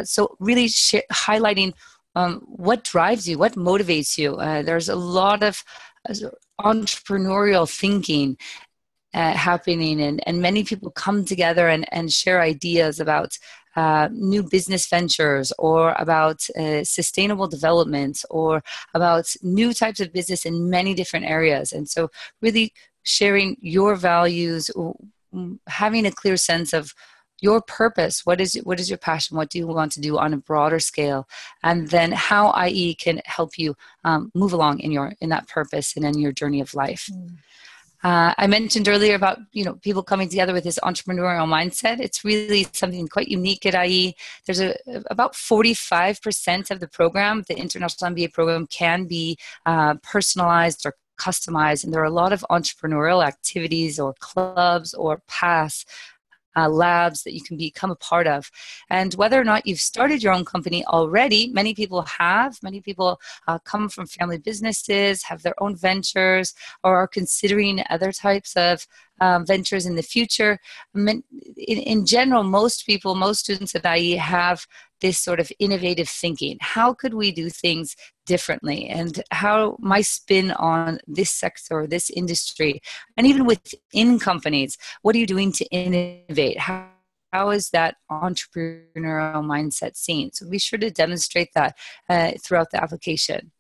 So really highlighting what drives you, what motivates you. There's a lot of entrepreneurial thinking happening, and many people come together and share ideas about new business ventures or about sustainable development or about new types of business in many different areas. And so really sharing your values, having a clear sense of your purpose, what is your passion, what do you want to do on a broader scale, and then how IE can help you move along in that purpose and in your journey of life. I mentioned earlier about people coming together with this entrepreneurial mindset. It's really something quite unique at IE. There's about 45% of the program, the International MBA program, can be personalized or customized, and there are a lot of entrepreneurial activities or clubs or paths, labs that you can become a part of. And whether or not you've started your own company already, many people have. Many people come from family businesses, have their own ventures, or are considering other types of ventures in the future. In general, most students at IE have this sort of innovative thinking. How could we do things differently? And how my spin on this sector, this industry, and even within companies, what are you doing to innovate? How is that entrepreneurial mindset seen? So be sure to demonstrate that throughout the application.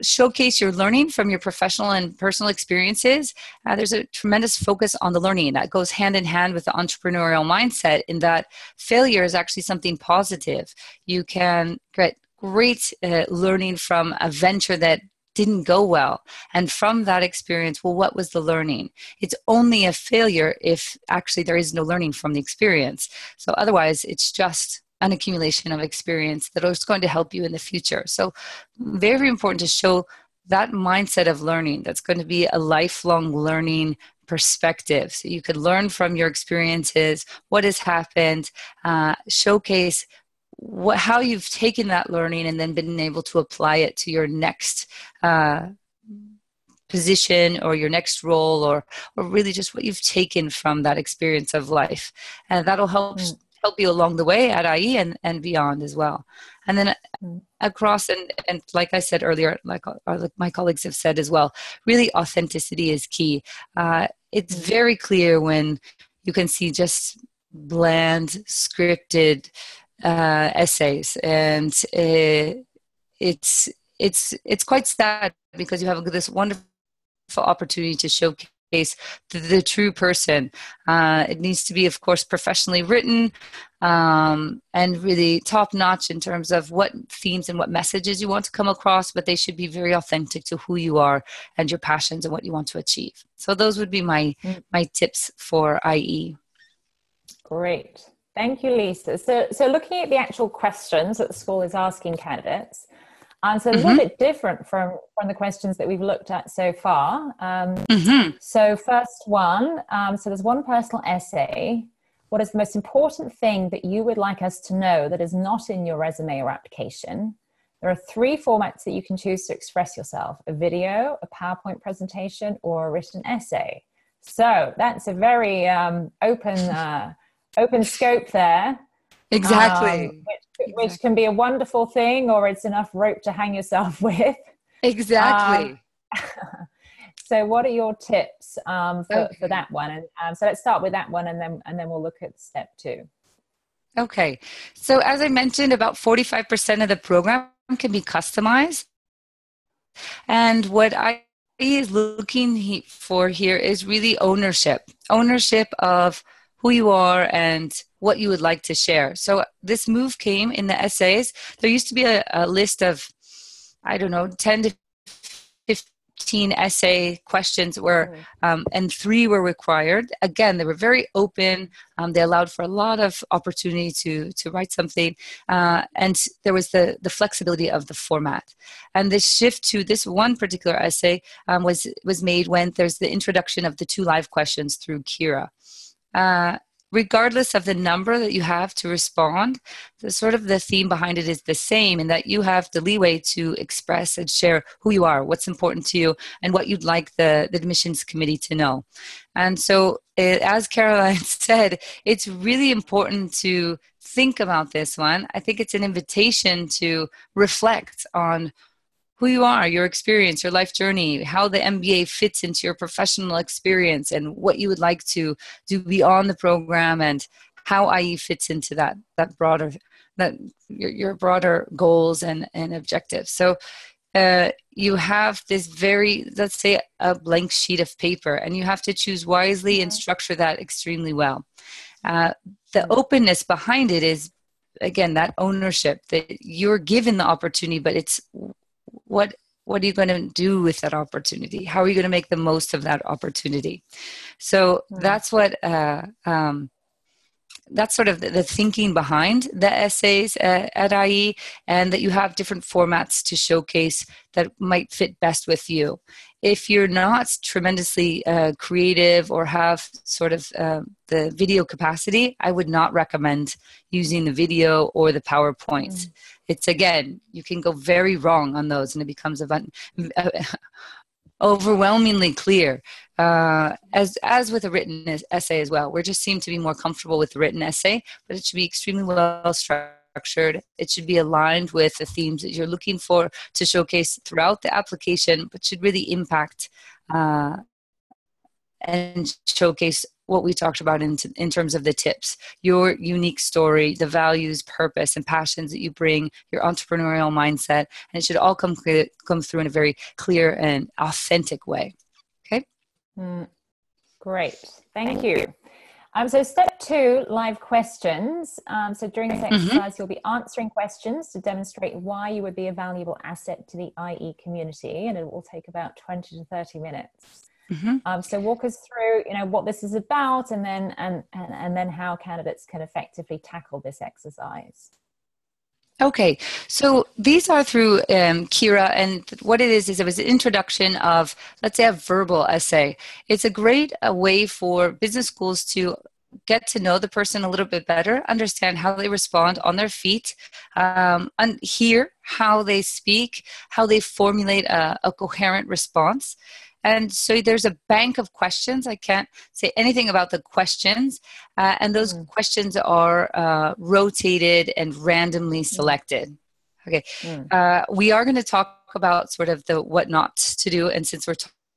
Showcase your learning from your professional and personal experiences. There's a tremendous focus on the learning that goes hand in hand with the entrepreneurial mindset, in that failure is actually something positive. You can get great learning from a venture that didn't go well, and from that experience, well, what was the learning? It's only a failure if actually there is no learning from the experience. So otherwise, it's just an accumulation of experience that is going to help you in the future. So very, very important to show that mindset of learning that's going to be a lifelong learning perspective. So you could learn from your experiences, what has happened, showcase how you've taken that learning and then been able to apply it to your next position or your next role, or really just what you've taken from that experience of life. And that'll help you along the way at IE and beyond as well. And then across, and like I said earlier, like my colleagues have said as well, really authenticity is key. It's very clear when you can see just bland, scripted essays, and it's quite sad, because you have this wonderful opportunity to showcase the true person. It needs to be, of course, professionally written and really top-notch in terms of what themes and what messages you want to come across, but they should be very authentic to who you are and your passions and what you want to achieve. So those would be my tips for IE. Great. Thank you, Lisa. So looking at the actual questions that the school is asking candidates, so a little bit different from the questions that we've looked at so far. So first one, so there's one personal essay. What is the most important thing that you would like us to know that is not in your resume or application? There are 3 formats that you can choose to express yourself: a video, a PowerPoint presentation, or a written essay. So that's a very open scope there. Exactly. Which can be a wonderful thing, or it's enough rope to hang yourself with. Exactly. So what are your tips for that one? And so let's start with that one, and then we'll look at step 2. Okay. So as I mentioned, about 45% of the program can be customized. And what I is looking for here is really ownership of who you are and what you would like to share. So this move came in the essays. There used to be a list of, I don't know, 10 to 15 essay questions and 3 were required. Again, they were very open. They allowed for a lot of opportunity to write something. And there was the flexibility of the format. And this shift to this one particular essay was made when there's the introduction of the 2 live questions through Kira. Regardless of the number that you have to respond, the theme behind it is the same, in that you have the leeway to express and share who you are, what's important to you, and what you'd like the admissions committee to know. And so, as Caroline said, it's really important to think about this one. I think it's an invitation to reflect on who you are, your experience, your life journey, how the MBA fits into your professional experience, and what you would like to do beyond the program, and how IE fits into your broader goals and objectives. So you have this let's say, a blank sheet of paper, and you have to choose wisely and structure that extremely well. The openness behind it is, again, that ownership, that you're given the opportunity, but it's what are you going to do with that opportunity? How are you going to make the most of that opportunity? So that's what that's sort of the thinking behind the essays at IE, and that you have different formats to showcase that might fit best with you. If you're not tremendously creative or have sort of the video capacity, I would not recommend using the video or the PowerPoint. It's, again, you can go very wrong on those, and it becomes overwhelmingly clear. As with a written essay as well, we just seem to be more comfortable with the written essay, but it should be extremely well structured. It should be aligned with the themes that you're looking for to showcase throughout the application, but should really impact and showcase what we talked about in terms of the tips, your unique story, the values, purpose, and passions that you bring, your entrepreneurial mindset, and it should all come through in a very clear and authentic way. Okay? Great. Thank you. So step 2, live questions. So during this exercise, you'll be answering questions to demonstrate why you would be a valuable asset to the IE community, and it will take about 20 to 30 minutes. So walk us through, what this is about, and then how candidates can effectively tackle this exercise. Okay, so these are through Kira, and what it is it was an introduction of, let's say, a verbal essay. It's a great way for business schools to get to know the person a little bit better, understand how they respond on their feet, and hear how they speak, how they formulate a coherent response. And so there's a bank of questions. I can't say anything about the questions. And those questions are rotated and randomly selected. Okay. We are going to talk about sort of the what not to do. And since we're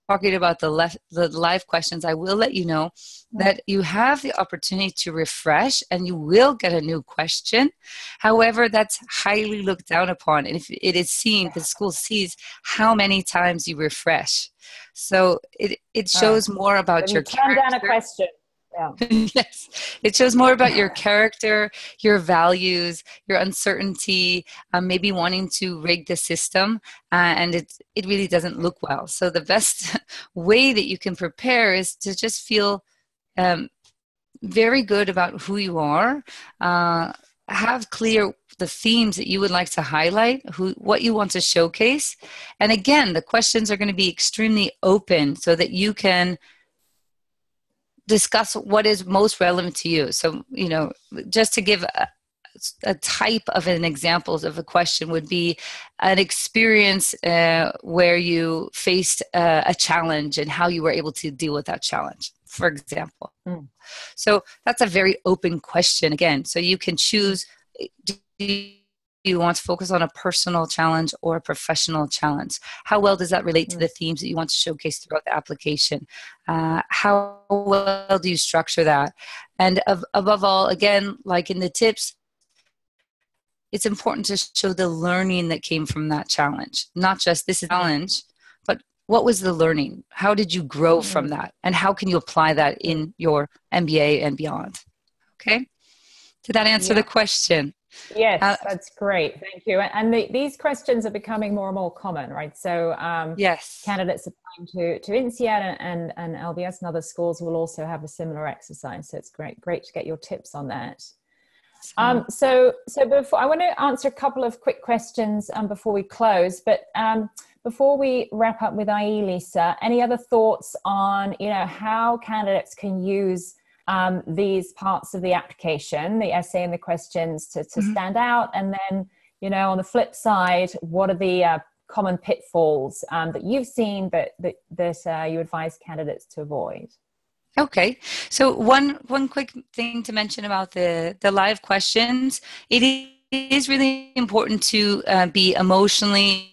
talking about the live questions, I will let you know that you have the opportunity to refresh, and you will get a new question. However, that's highly looked down upon. And if it is seen, the school sees how many times you refresh. So it shows more about your character. Turn down a question. Yeah. Yes, it shows more about your character, your values, your uncertainty, maybe wanting to rig the system, and it really doesn't look well. So the best way that you can prepare is to just feel very good about who you are, have clear the themes that you would like to highlight, what you want to showcase. And again, the questions are going to be extremely open so that you can discuss what is most relevant to you. So, just to give a type of an example of a question would be an experience where you faced a challenge and how you were able to deal with that challenge, for example. So that's a very open question again. So you can choose, do you want to focus on a personal challenge or a professional challenge? How well does that relate to the themes that you want to showcase throughout the application? How well do you structure that? And above all, again, like in the tips, it's important to show the learning that came from that challenge. Not just this is a challenge, but what was the learning? How did you grow from that? And how can you apply that in your MBA and beyond? Okay? Did that answer the question? Yes, that's great. Thank you. And these questions are becoming more and more common, right? So yes, candidates applying to INSEAD and LBS and other schools will also have a similar exercise. So it's great to get your tips on that. So before, I want to answer a couple of quick questions before we close, but before we wrap up with IE, Lisa, any other thoughts on, how candidates can use these parts of the application, the essay and the questions to stand out? And then, on the flip side, what are the common pitfalls that you've seen that you advise candidates to avoid? Okay, so one quick thing to mention about the live questions, it is really important to be emotionally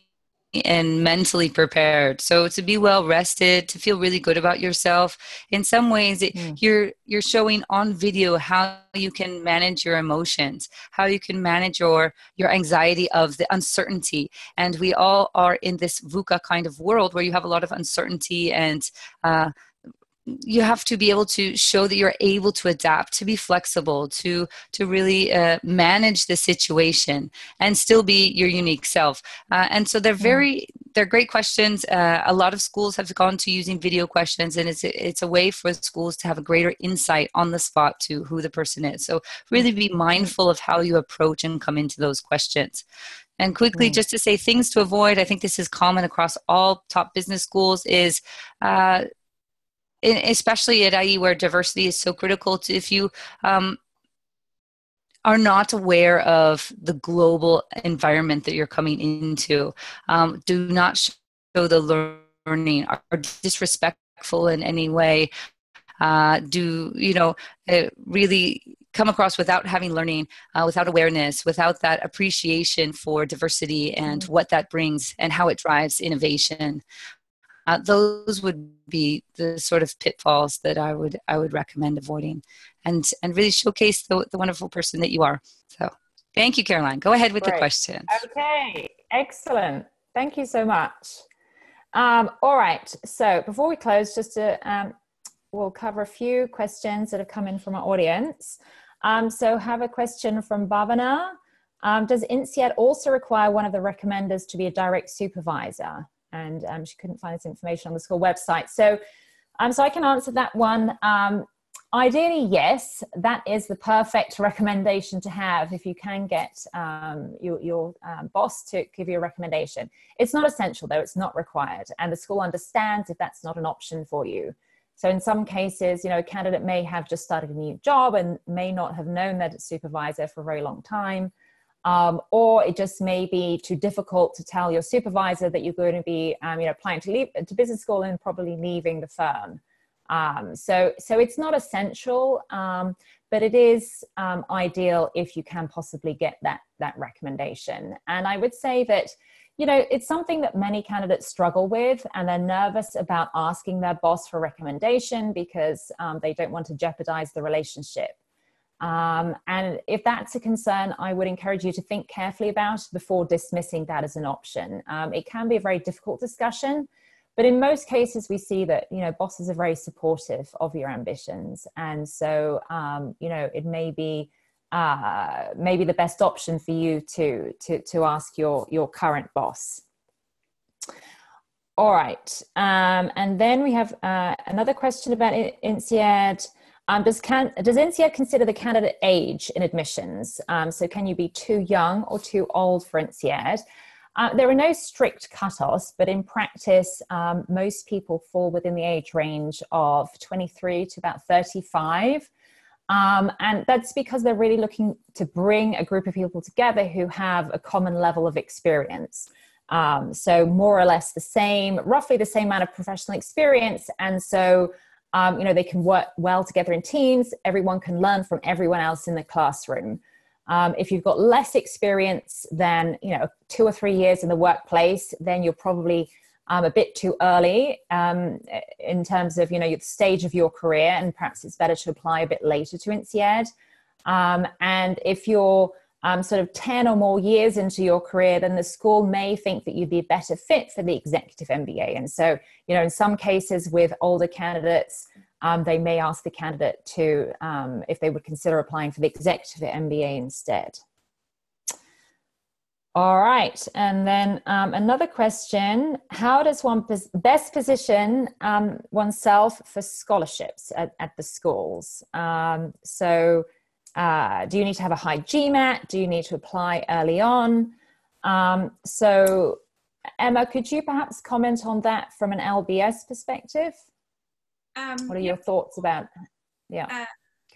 and mentally prepared. So to be well rested, to feel really good about yourself. In some ways, you're showing on video how you can manage your emotions, how you can manage your anxiety of the uncertainty. And we all are in this VUCA kind of world where you have a lot of uncertainty, and you have to be able to show that you're able to adapt, to be flexible, to really manage the situation and still be your unique self. And so they're great questions. A lot of schools have gone to using video questions, and it's a way for schools to have a greater insight on the spot to who the person is. So really be mindful of how you approach and come into those questions. And quickly, just to say things to avoid, I think this is common across all top business schools, is especially at IE where diversity is so critical, if you are not aware of the global environment that you're coming into, do not show the learning, are disrespectful in any way, really come across without having learning, without awareness, without that appreciation for diversity and what that brings and how it drives innovation. Those would be the sort of pitfalls that I would recommend avoiding, and really showcase the wonderful person that you are. So thank you, Caroline. Go ahead with the questions. Okay, excellent. Thank you so much. All right. So before we close, we'll cover a few questions that have come in from our audience. So have a question from Bhavana. Does INSEAD also require one of the recommenders to be a direct supervisor? And she couldn't find this information on the school website. So I can answer that one. Ideally, yes, that is the perfect recommendation to have if you can get your boss to give you a recommendation. It's not essential, though. It's not required. And the school understands if that's not an option for you. So in some cases, a candidate may have just started a new job and may not have known that it's supervisor for a very long time. Or it just may be too difficult to tell your supervisor that you're going to be, applying to leave to business school and probably leaving the firm. So it's not essential, but it is ideal if you can possibly get that recommendation. And I would say that, it's something that many candidates struggle with, and they're nervous about asking their boss for a recommendation because they don't want to jeopardize the relationship. And if that's a concern, I would encourage you to think carefully about it before dismissing that as an option. It can be a very difficult discussion, but in most cases we see that, bosses are very supportive of your ambitions. And so, it may be the best option for you to ask your current boss. All right. And then we have another question about INSEAD. Does INSEAD consider the candidate age in admissions? So can you be too young or too old for INSEAD? There are no strict cutoffs, but in practice, most people fall within the age range of 23 to about 35. And that's because they're really looking to bring a group of people together who have a common level of experience. So more or less roughly the same amount of professional experience. And so they can work well together in teams. Everyone can learn from everyone else in the classroom. If you've got less experience than 2 or 3 years in the workplace, then you're probably a bit too early in terms of the stage of your career, and perhaps it's better to apply a bit later to INSEAD. And if you're sort of 10 or more years into your career, then the school may think that you'd be a better fit for the executive MBA. And so, in some cases with older candidates, they may ask the candidate to, if they would consider applying for the executive MBA instead. All right. And then another question: how does one best position oneself for scholarships at the schools? Do you need to have a high GMAT? Do you need to apply early on? So Emma, could you perhaps comment on that from an LBS perspective? What are your thoughts about? Go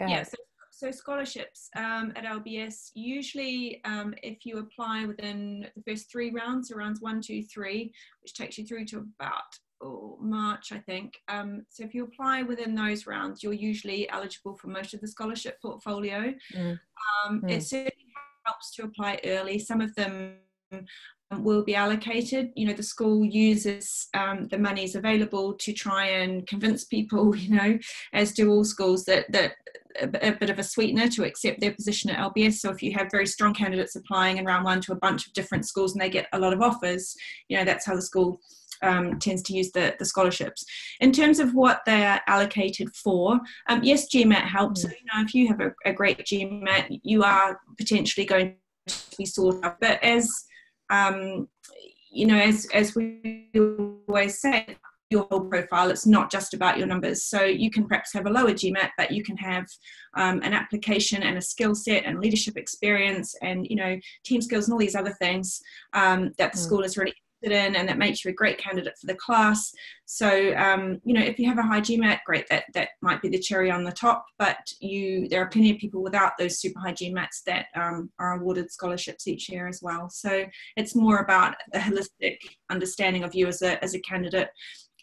ahead. So scholarships at LBS, usually if you apply within the first 3 rounds, so rounds 1, 2, 3, which takes you through to about March, I think. So if you apply within those rounds, you're usually eligible for most of the scholarship portfolio. It certainly helps to apply early. Some of them will be allocated. The school uses the monies available to try and convince people, as do all schools, that a bit of a sweetener to accept their position at LBS. So if you have very strong candidates applying in round 1 to a bunch of different schools and they get a lot of offers, that's how the school tends to use the scholarships. In terms of what they are allocated for, yes, GMAT helps. So, if you have a great GMAT, you are potentially going to be sought out. But as we always say, your whole profile, it's not just about your numbers. So you can perhaps have a lower GMAT, but you can have an application and a skill set and leadership experience and team skills and all these other things that the school is really interested in, and that makes you a great candidate for the class. So if you have a high GMAT, great, that might be the cherry on the top, but there are plenty of people without those super high GMATs that are awarded scholarships each year as well. So it's more about the holistic understanding of you as a candidate,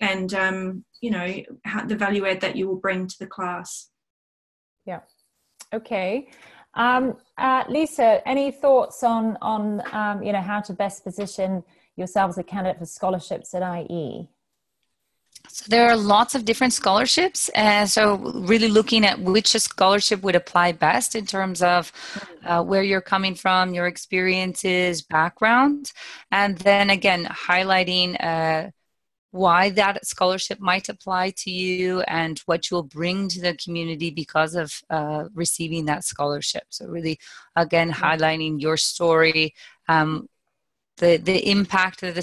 and the value add that you will bring to the class. Yeah. Okay. Lisa, any thoughts on how to best position yourself as a candidate for scholarships at IE? So there are lots of different scholarships. So really looking at which scholarship would apply best in terms of where you're coming from, your experiences, background, and then again, highlighting why that scholarship might apply to you and what you'll bring to the community because of receiving that scholarship. So really, again, highlighting your story, the impact that the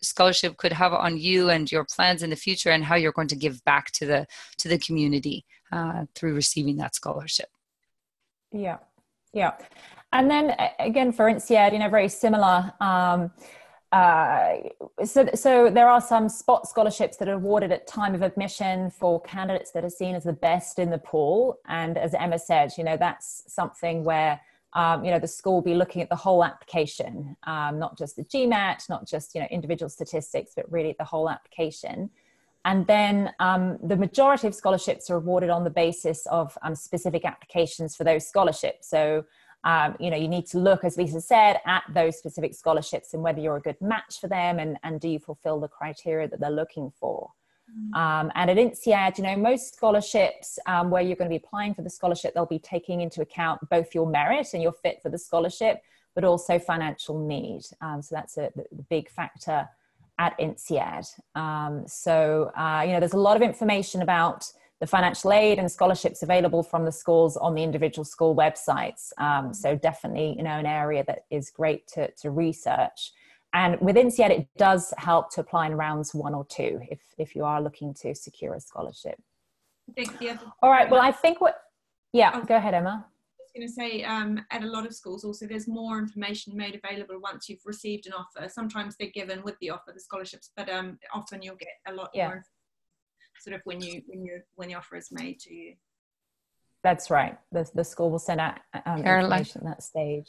scholarship could have on you and your plans in the future, and how you're going to give back to the community through receiving that scholarship. Yeah. And then again, for INSEAD, very similar. So there are some spot scholarships that are awarded at time of admission for candidates that are seen as the best in the pool. And as Emma said, that's something where the school will be looking at the whole application, not just the GMAT, not just individual statistics, but really the whole application. And then the majority of scholarships are awarded on the basis of specific applications for those scholarships. So you need to look, as Lisa said, at those specific scholarships and whether you're a good match for them, and do you fulfill the criteria that they're looking for. And at INSEAD, most scholarships where you're going to be applying for the scholarship, they'll be taking into account both your merit and your fit for the scholarship, but also financial need. So that's the big factor at INSEAD. There's a lot of information about the financial aid and scholarships available from the schools on the individual school websites. So definitely, an area that is great to research. And with INSEAD, it does help to apply in rounds 1 or 2 if you are looking to secure a scholarship. All right. Well, I think go ahead, Emma. I was going to say, at a lot of schools also, there's more information made available once you've received an offer. Sometimes they're given with the offer, the scholarships, but often you'll get a lot more sort of when the offer is made to you. That's right. The school will send out information at that stage.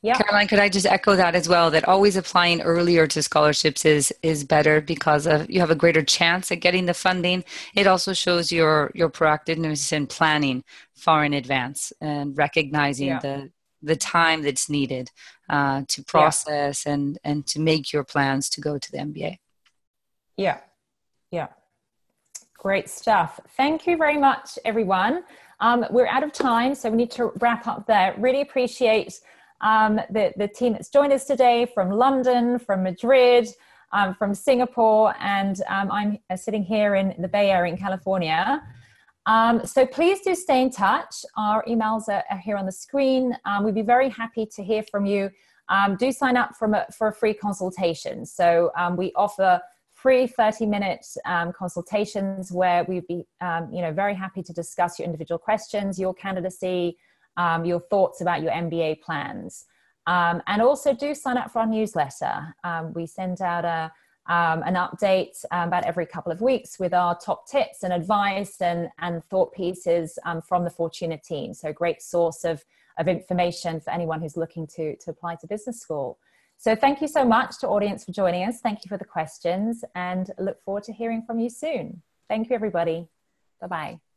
Yeah. Caroline, could I just echo that as well, that always applying earlier to scholarships is better because you have a greater chance at getting the funding. It also shows your proactiveness in planning far in advance and recognizing the time that's needed to process and to make your plans to go to the MBA. Yeah. Yeah. Great stuff. Thank you very much, everyone. We're out of time, so we need to wrap up there. Really appreciate the team that's joined us today from London, from Madrid, from Singapore, and I'm sitting here in the Bay Area in California. So please do stay in touch. Our emails are here on the screen. We'd be very happy to hear from you. Do sign up for a free consultation. So we offer free 30-minute consultations where we'd be very happy to discuss your individual questions, your candidacy, your thoughts about your MBA plans. And also do sign up for our newsletter. We send out an update about every couple of weeks with our top tips and advice and thought pieces from the Fortuna team. So great source of information for anyone who's looking to apply to business school. So thank you so much to audience for joining us. Thank you for the questions and look forward to hearing from you soon. Thank you, everybody. Bye-bye.